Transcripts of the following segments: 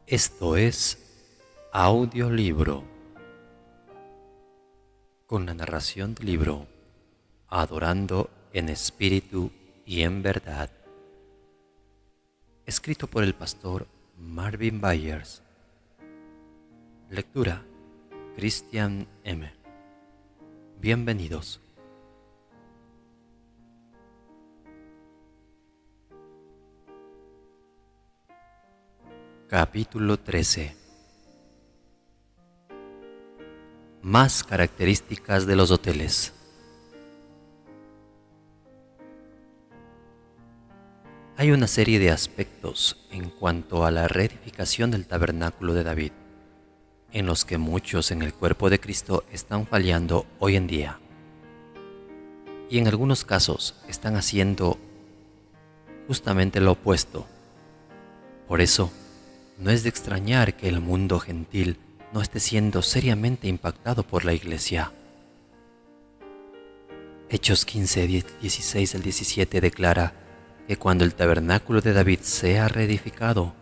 Esto es audiolibro, con la narración del libro Adorando en Espíritu y en Verdad, escrito por el pastor Marvin Byers. Lectura Christian M. Bienvenidos. Capítulo 13. Más características de los hoteles. Hay una serie de aspectos en cuanto a la reedificación del tabernáculo de David, en los que muchos en el cuerpo de Cristo están fallando hoy en día, y en algunos casos están haciendo justamente lo opuesto. Por eso, no es de extrañar que el mundo gentil no esté siendo seriamente impactado por la Iglesia. Hechos 15, 16 al 17 declara que cuando el tabernáculo de David sea reedificado,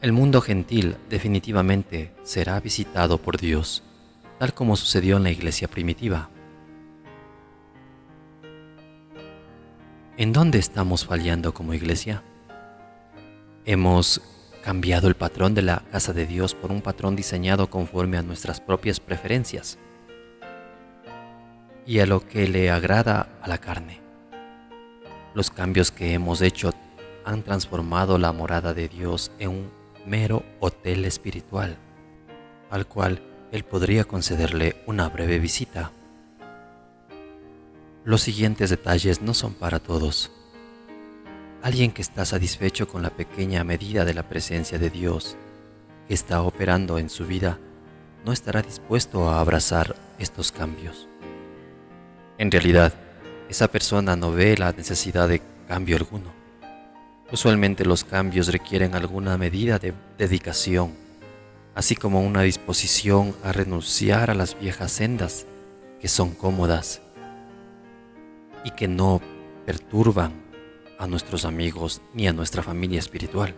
el mundo gentil definitivamente será visitado por Dios, tal como sucedió en la Iglesia primitiva. ¿En dónde estamos fallando como Iglesia? Hemos cambiado el patrón de la casa de Dios por un patrón diseñado conforme a nuestras propias preferencias y a lo que le agrada a la carne. Los cambios que hemos hecho han transformado la morada de Dios en un mero hotel espiritual, al cual Él podría concederle una breve visita. Los siguientes detalles no son para todos. Alguien que está satisfecho con la pequeña medida de la presencia de Dios que está operando en su vida no estará dispuesto a abrazar estos cambios. En realidad, esa persona no ve la necesidad de cambio alguno. Usualmente los cambios requieren alguna medida de dedicación, así como una disposición a renunciar a las viejas sendas que son cómodas y que no perturban a nuestros amigos ni a nuestra familia espiritual.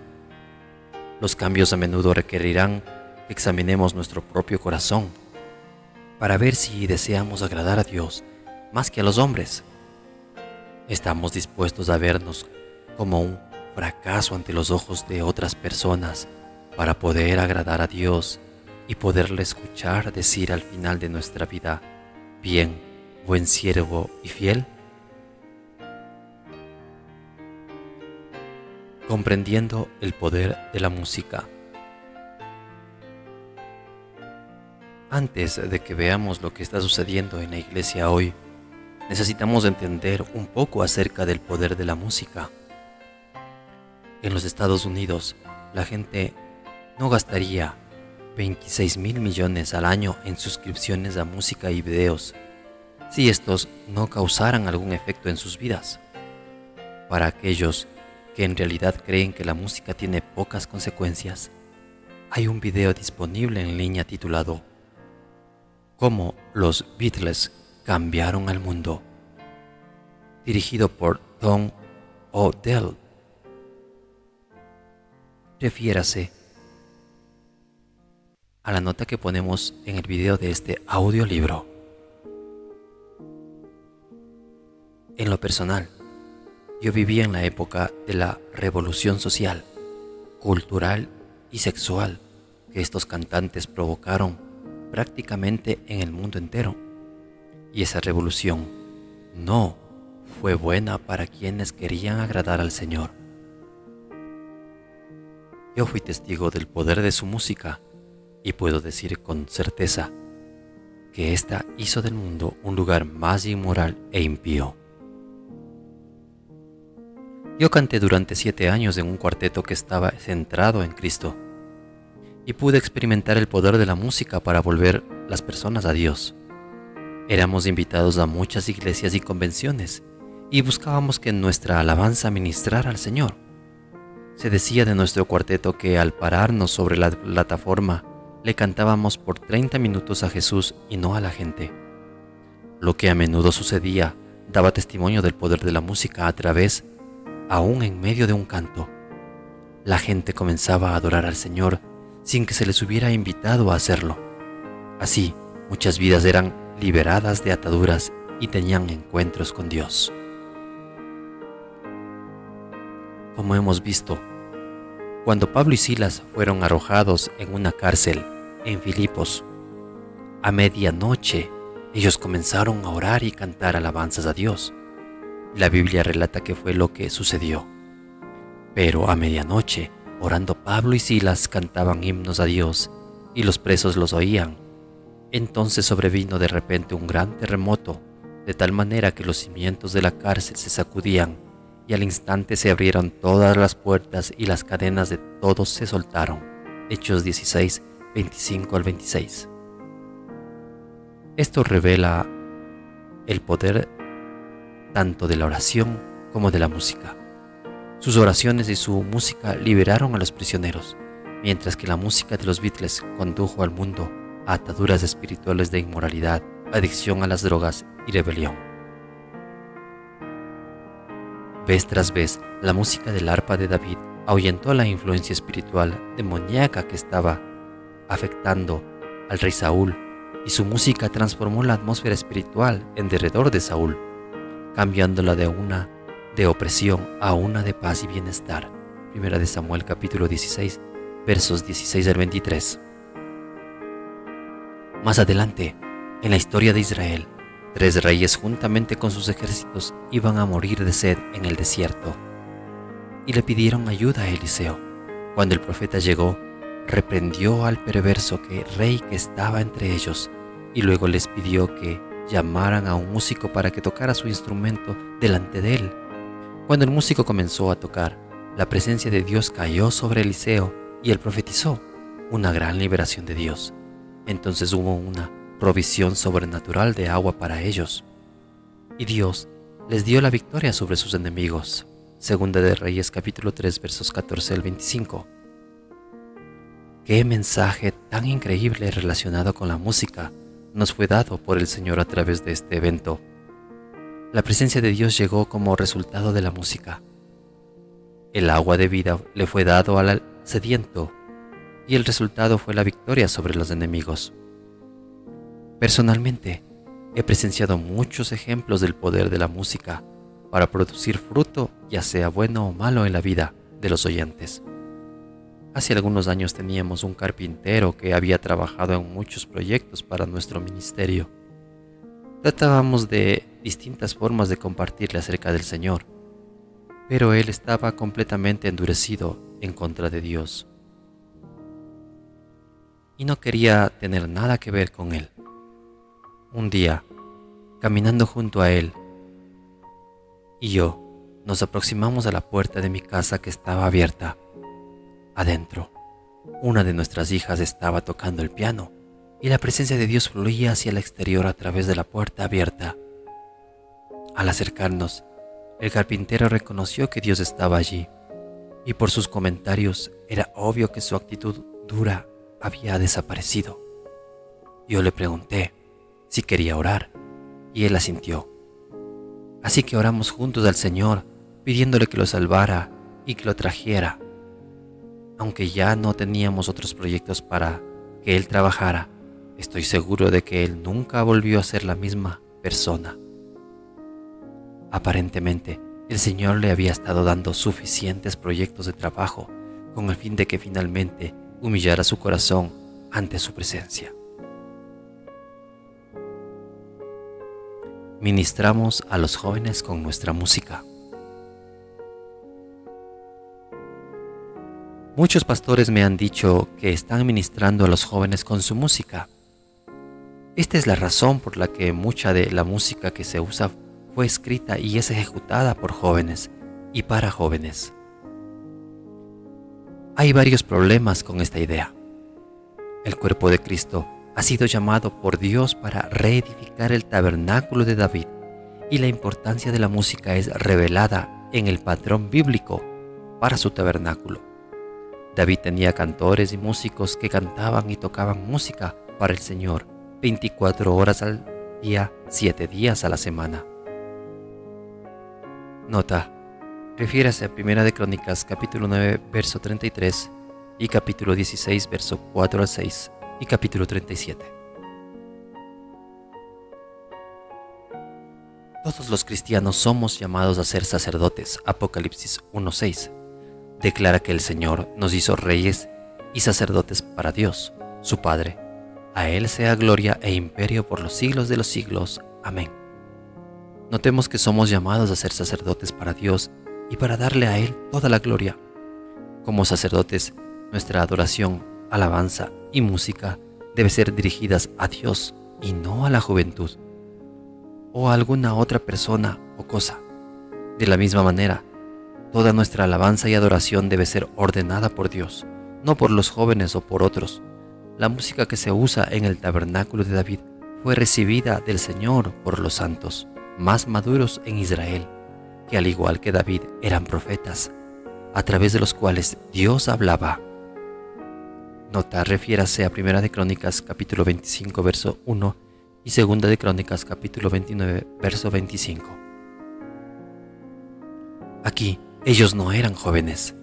Los cambios a menudo requerirán que examinemos nuestro propio corazón para ver si deseamos agradar a Dios más que a los hombres. ¿Estamos dispuestos a vernos como un fracaso ante los ojos de otras personas para poder agradar a Dios y poderle escuchar decir al final de nuestra vida: bien, buen siervo y fiel? Comprendiendo el poder de la música. Antes de que veamos lo que está sucediendo en la iglesia hoy, necesitamos entender un poco acerca del poder de la música. En los Estados Unidos, la gente no gastaría 26,000 millones al año en suscripciones a música y videos si estos no causaran algún efecto en sus vidas. Para aquellos que en realidad creen que la música tiene pocas consecuencias, hay un video disponible en línea titulado "Cómo los Beatles cambiaron al mundo", dirigido por Tom Odell. Refiérase a la nota que ponemos en el video de este audiolibro. En lo personal, yo vivía en la época de la revolución social, cultural y sexual que estos cantantes provocaron prácticamente en el mundo entero. Y esa revolución no fue buena para quienes querían agradar al Señor. Yo fui testigo del poder de su música y puedo decir con certeza que ésta hizo del mundo un lugar más inmoral e impío. Yo canté durante 7 años en un cuarteto que estaba centrado en Cristo y pude experimentar el poder de la música para volver las personas a Dios. Éramos invitados a muchas iglesias y convenciones y buscábamos que nuestra alabanza ministrara al Señor. Se decía de nuestro cuarteto que al pararnos sobre la plataforma le cantábamos por 30 minutos a Jesús y no a la gente. Lo que a menudo sucedía daba testimonio del poder de la música a través, aún en medio de un canto. La gente comenzaba a adorar al Señor sin que se les hubiera invitado a hacerlo. Así, muchas vidas eran liberadas de ataduras y tenían encuentros con Dios. Como hemos visto, cuando Pablo y Silas fueron arrojados en una cárcel en Filipos, a medianoche ellos comenzaron a orar y cantar alabanzas a Dios. La Biblia relata que fue lo que sucedió. Pero a medianoche, orando, Pablo y Silas cantaban himnos a Dios y los presos los oían. Entonces sobrevino de repente un gran terremoto, de tal manera que los cimientos de la cárcel se sacudían y al instante se abrieron todas las puertas y las cadenas de todos se soltaron. Hechos 16, 25 al 26. Esto revela el poder tanto de la oración como de la música. Sus oraciones y su música liberaron a los prisioneros, mientras que la música de los Beatles condujo al mundo a ataduras espirituales de inmoralidad, adicción a las drogas y rebelión. Vez tras vez, la música del arpa de David ahuyentó la influencia espiritual demoníaca que estaba afectando al rey Saúl, y su música transformó la atmósfera espiritual en derredor de Saúl, cambiándola de una de opresión a una de paz y bienestar. Primera de Samuel capítulo 16, versos 16 al 23. Más adelante, en la historia de Israel, 3 reyes juntamente con sus ejércitos iban a morir de sed en el desierto y le pidieron ayuda a Eliseo. Cuando el profeta llegó, reprendió al perverso rey que estaba entre ellos y luego les pidió que llamaran a un músico para que tocara su instrumento delante de él. Cuando el músico comenzó a tocar, la presencia de Dios cayó sobre Eliseo y él profetizó una gran liberación de Dios. Entonces hubo una provisión sobrenatural de agua para ellos y Dios les dio la victoria sobre sus enemigos. Segunda de Reyes capítulo 3 versos 14 al 25. Qué mensaje tan increíble relacionado con la música nos fue dado por el Señor a través de este evento. La presencia de Dios llegó como resultado de la música. El agua de vida le fue dado al sediento y el resultado fue la victoria sobre los enemigos. Personalmente, he presenciado muchos ejemplos del poder de la música para producir fruto, ya sea bueno o malo, en la vida de los oyentes. Hace algunos años teníamos un carpintero que había trabajado en muchos proyectos para nuestro ministerio. Tratábamos de distintas formas de compartirle acerca del Señor, pero él estaba completamente endurecido en contra de Dios y no quería tener nada que ver con él. Un día, caminando junto a él y yo, nos aproximamos a la puerta de mi casa que estaba abierta. Adentro, una de nuestras hijas estaba tocando el piano y la presencia de Dios fluía hacia el exterior a través de la puerta abierta. Al acercarnos, el carpintero reconoció que Dios estaba allí y por sus comentarios era obvio que su actitud dura había desaparecido. Yo le pregunté si quería orar y él asintió. Así que oramos juntos al Señor, pidiéndole que lo salvara y que lo trajera. Aunque ya no teníamos otros proyectos para que él trabajara, estoy seguro de que él nunca volvió a ser la misma persona. Aparentemente, el Señor le había estado dando suficientes proyectos de trabajo con el fin de que finalmente humillara su corazón ante su presencia. Ministramos a los jóvenes con nuestra música. Muchos pastores me han dicho que están ministrando a los jóvenes con su música. Esta es la razón por la que mucha de la música que se usa fue escrita y es ejecutada por jóvenes y para jóvenes. Hay varios problemas con esta idea. El cuerpo de Cristo ha sido llamado por Dios para reedificar el tabernáculo de David y la importancia de la música es revelada en el patrón bíblico para su tabernáculo. David tenía cantores y músicos que cantaban y tocaban música para el Señor 24 horas al día, 7 días a la semana. Nota: refiérase a 1 de Crónicas capítulo 9 verso 33 y capítulo 16, verso 4 al 6 y capítulo 37. Todos los cristianos somos llamados a ser sacerdotes. Apocalipsis 1:6 declara que el Señor nos hizo reyes y sacerdotes para Dios, su Padre. A Él sea gloria e imperio por los siglos de los siglos. Amén. Notemos que somos llamados a ser sacerdotes para Dios y para darle a Él toda la gloria. Como sacerdotes, nuestra adoración, alabanza y música debe ser dirigidas a Dios y no a la juventud o a alguna otra persona o cosa. De la misma manera, toda nuestra alabanza y adoración debe ser ordenada por Dios, no por los jóvenes o por otros. La música que se usa en el tabernáculo de David fue recibida del Señor por los santos más maduros en Israel, que al igual que David eran profetas, a través de los cuales Dios hablaba. Nota, refiérase a 1 de Crónicas capítulo 25 verso 1 y 2 de Crónicas capítulo 29 verso 25. Aquí ellos no eran jóvenes,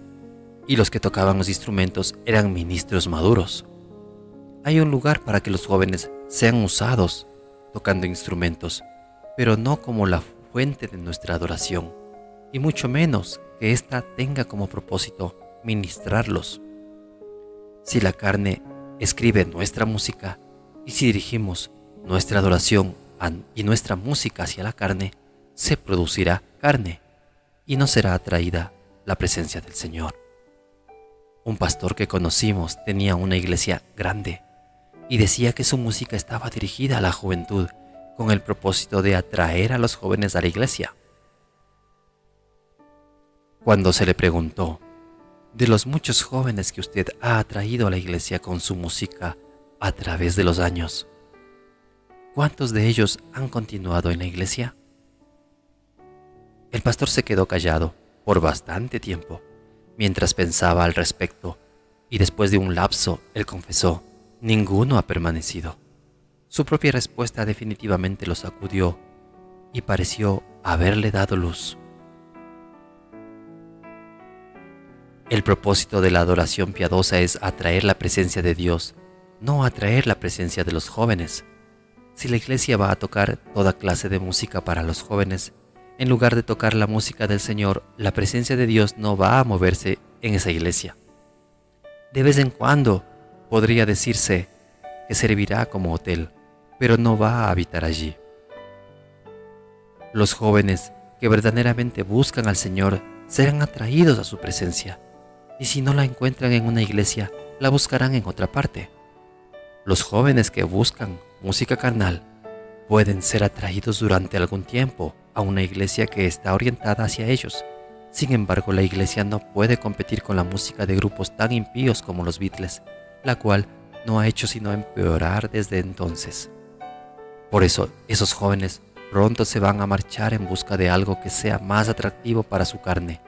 y los que tocaban los instrumentos eran ministros maduros. Hay un lugar para que los jóvenes sean usados tocando instrumentos, pero no como la fuente de nuestra adoración, y mucho menos que ésta tenga como propósito ministrarlos. Si la carne escribe nuestra música y si dirigimos nuestra adoración y nuestra música hacia la carne, se producirá carne y no será atraída la presencia del Señor. Un pastor que conocimos tenía una iglesia grande y decía que su música estaba dirigida a la juventud con el propósito de atraer a los jóvenes a la iglesia. Cuando se le preguntó, de los muchos jóvenes que usted ha atraído a la iglesia con su música a través de los años, ¿cuántos de ellos han continuado en la iglesia? El pastor se quedó callado por bastante tiempo mientras pensaba al respecto, y después de un lapso él confesó: ninguno ha permanecido. Su propia respuesta definitivamente lo sacudió y pareció haberle dado luz. El propósito de la adoración piadosa es atraer la presencia de Dios, no atraer la presencia de los jóvenes. Si la iglesia va a tocar toda clase de música para los jóvenes, en lugar de tocar la música del Señor, la presencia de Dios no va a moverse en esa iglesia. De vez en cuando podría decirse que servirá como hotel, pero no va a habitar allí. Los jóvenes que verdaderamente buscan al Señor serán atraídos a su presencia, y si no la encuentran en una iglesia, la buscarán en otra parte. Los jóvenes que buscan música carnal pueden ser atraídos durante algún tiempo a una iglesia que está orientada hacia ellos. Sin embargo, la iglesia no puede competir con la música de grupos tan impíos como los Beatles, la cual no ha hecho sino empeorar desde entonces. Por eso, esos jóvenes pronto se van a marchar en busca de algo que sea más atractivo para su carne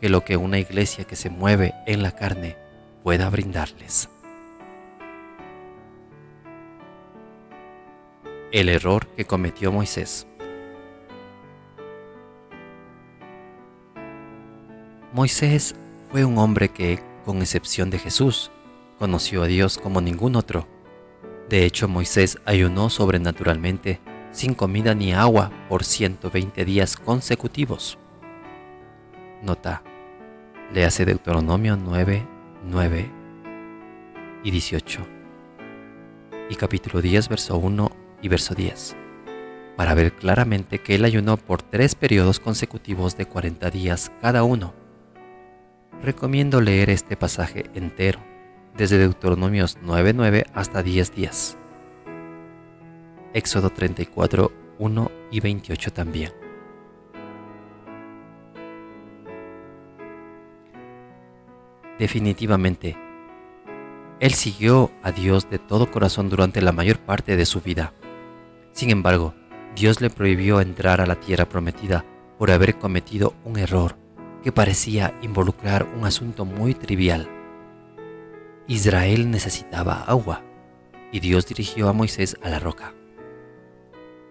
que lo que una iglesia que se mueve en la carne pueda brindarles. El error que cometió Moisés. Moisés fue un hombre que, con excepción de Jesús, conoció a Dios como ningún otro. De hecho, Moisés ayunó sobrenaturalmente, sin comida ni agua, por 120 días consecutivos. Nota, léase Deuteronomio 9, 9 y 18 y capítulo 10, verso 1 y verso 10, para ver claramente que él ayunó por 3 periodos consecutivos de 40 días cada uno. Recomiendo leer este pasaje entero, desde Deuteronomios 9:9 hasta 10:10. Éxodo 34, 1 y 28 también. Definitivamente, él siguió a Dios de todo corazón durante la mayor parte de su vida. Sin embargo, Dios le prohibió entrar a la tierra prometida por haber cometido un error que parecía involucrar un asunto muy trivial. Israel necesitaba agua, y Dios dirigió a Moisés a la roca,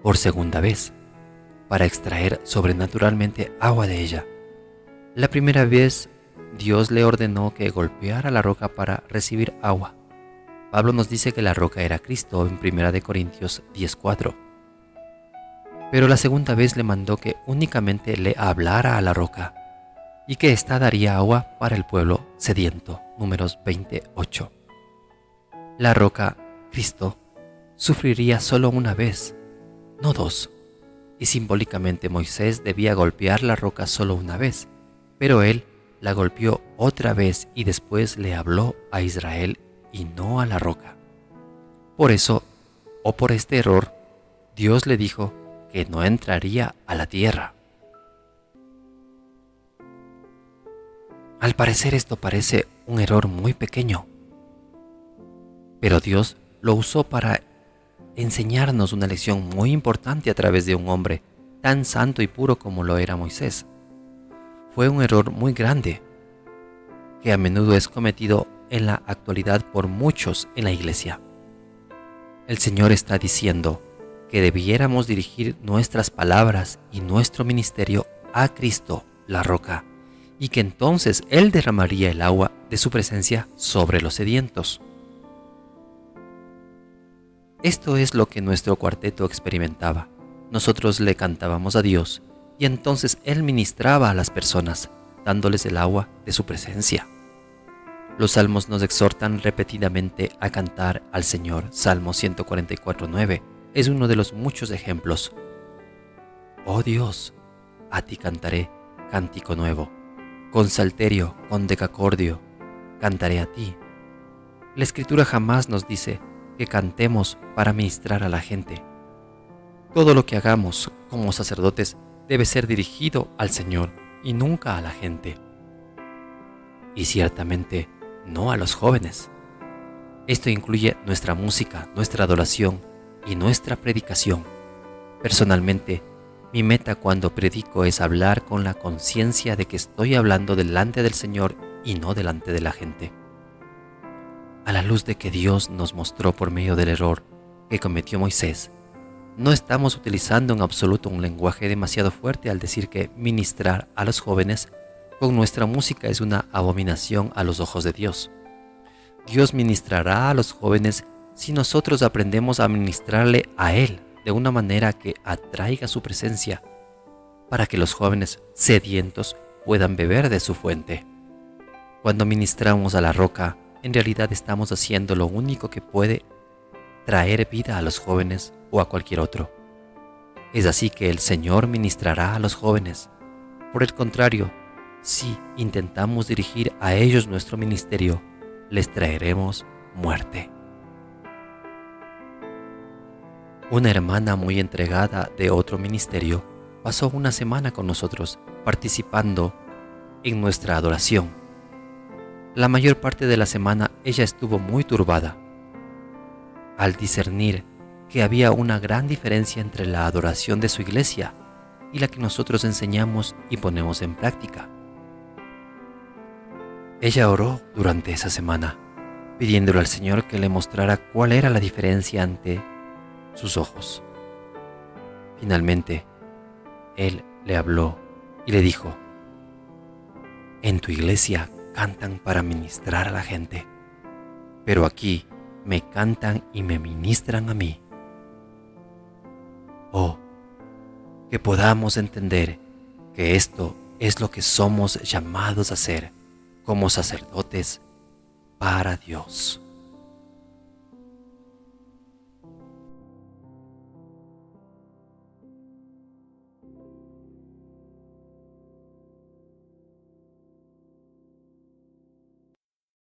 por segunda vez, para extraer sobrenaturalmente agua de ella. La primera vez Dios le ordenó que golpeara la roca para recibir agua. Pablo nos dice que la roca era Cristo en 1 Corintios 10:4. Pero la segunda vez le mandó que únicamente le hablara a la roca y que ésta daría agua para el pueblo sediento. Números 28. La roca, Cristo, sufriría solo una vez, no dos, y simbólicamente Moisés debía golpear la roca solo una vez, pero él la golpeó otra vez y después le habló a Israel y no a la roca. Por eso, o por este error, Dios le dijo que no entraría a la tierra. Al parecer esto parece un error muy pequeño, pero Dios lo usó para enseñarnos una lección muy importante a través de un hombre tan santo y puro como lo era Moisés. Fue un error muy grande, que a menudo es cometido en la actualidad por muchos en la iglesia. El Señor está diciendo que debiéramos dirigir nuestras palabras y nuestro ministerio a Cristo, la roca, y que entonces Él derramaría el agua de su presencia sobre los sedientos. Esto es lo que nuestro cuarteto experimentaba. Nosotros le cantábamos a Dios y entonces Él ministraba a las personas, dándoles el agua de su presencia. Los salmos nos exhortan repetidamente a cantar al Señor. Salmo 144:9 es uno de los muchos ejemplos. Oh Dios, a ti cantaré cántico nuevo, con salterio, con decacordio, cantaré a ti. La Escritura jamás nos dice que cantemos para ministrar a la gente. Todo lo que hagamos como sacerdotes debe ser dirigido al Señor y nunca a la gente. Y ciertamente no a los jóvenes. Esto incluye nuestra música, nuestra adoración y nuestra predicación. Personalmente, mi meta cuando predico es hablar con la conciencia de que estoy hablando delante del Señor y no delante de la gente. A la luz de que Dios nos mostró por medio del error que cometió Moisés, no estamos utilizando en absoluto un lenguaje demasiado fuerte al decir que ministrar a los jóvenes con nuestra música es una abominación a los ojos de Dios. Dios ministrará a los jóvenes si nosotros aprendemos a ministrarle a Él de una manera que atraiga su presencia, para que los jóvenes sedientos puedan beber de su fuente. Cuando ministramos a la roca, en realidad estamos haciendo lo único que puede traer vida a los jóvenes o a cualquier otro. Es así que el Señor ministrará a los jóvenes. Por el contrario, si intentamos dirigir a ellos nuestro ministerio, les traeremos muerte. Una hermana muy entregada de otro ministerio pasó una semana con nosotros participando en nuestra adoración. La mayor parte de la semana ella estuvo muy turbada al discernir que había una gran diferencia entre la adoración de su iglesia y la que nosotros enseñamos y ponemos en práctica. Ella oró durante esa semana, pidiéndole al Señor que le mostrara cuál era la diferencia ante sus ojos. Finalmente, Él le habló y le dijo: en tu iglesia cantan para ministrar a la gente, pero aquí me cantan y me ministran a mí. Oh, que podamos entender que esto es lo que somos llamados a hacer como sacerdotes para Dios.